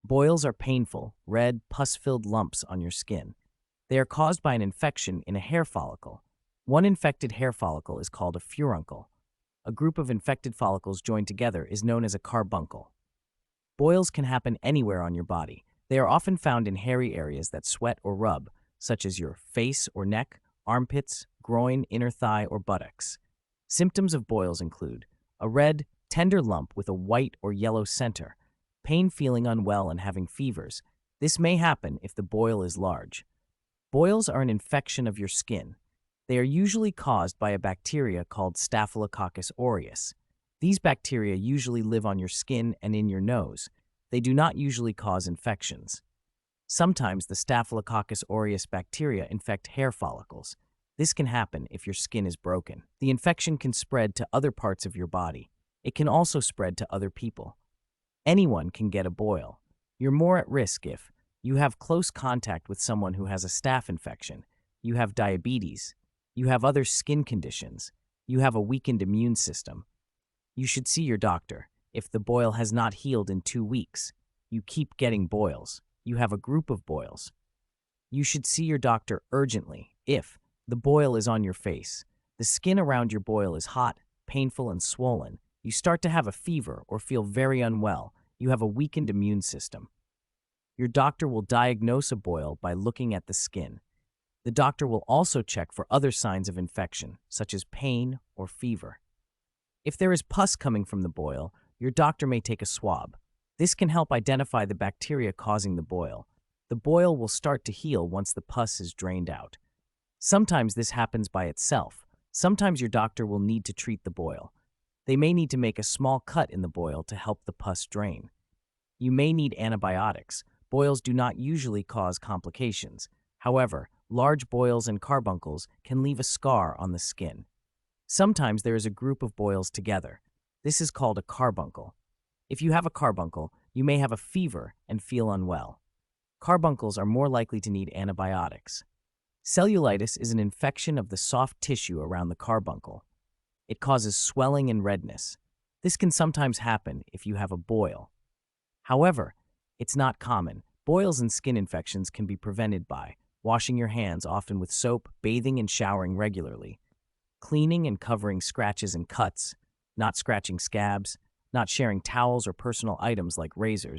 Boils are painful, red, pus-filled lumps on your skin. They are caused by an infection in a hair follicle. One infected hair follicle is called a furuncle. A group of infected follicles joined together is known as a carbuncle. Boils can happen anywhere on your body. They are often found in hairy areas that sweat or rub, such as your face or neck, armpits, groin, inner thigh, or buttocks. Symptoms of boils include a red, tender lump with a white or yellow center, pain, feeling unwell, and having fevers. This may happen if the boil is large. Boils are an infection of your skin. They are usually caused by a bacteria called Staphylococcus aureus. These bacteria usually live on your skin and in your nose. They do not usually cause infections. Sometimes the Staphylococcus aureus bacteria infect hair follicles. This can happen if your skin is broken. The infection can spread to other parts of your body. It can also spread to other people. Anyone can get a boil. You're more at risk if you have close contact with someone who has a staph infection, you have diabetes, you have other skin conditions, you have a weakened immune system. You should see your doctor. If the boil has not healed in 2 weeks, you keep getting boils, you have a group of boils. You should see your doctor urgently if the boil is on your face, the skin around your boil is hot, painful, and swollen, you start to have a fever or feel very unwell, you have a weakened immune system. Your doctor will diagnose a boil by looking at the skin. The doctor will also check for other signs of infection, such as pain or fever. If there is pus coming from the boil, your doctor may take a swab. This can help identify the bacteria causing the boil. The boil will start to heal once the pus is drained out. Sometimes this happens by itself. Sometimes your doctor will need to treat the boil. They may need to make a small cut in the boil to help the pus drain. You may need antibiotics. Boils do not usually cause complications. However, large boils and carbuncles can leave a scar on the skin. Sometimes there is a group of boils together. This is called a carbuncle. If you have a carbuncle, you may have a fever and feel unwell. Carbuncles are more likely to need antibiotics. Cellulitis is an infection of the soft tissue around the carbuncle. It causes swelling and redness. This can sometimes happen if you have a boil. However, it's not common. Boils and skin infections can be prevented by washing your hands, often with soap, bathing and showering regularly, cleaning and covering scratches and cuts, not scratching scabs, not sharing towels or personal items like razors,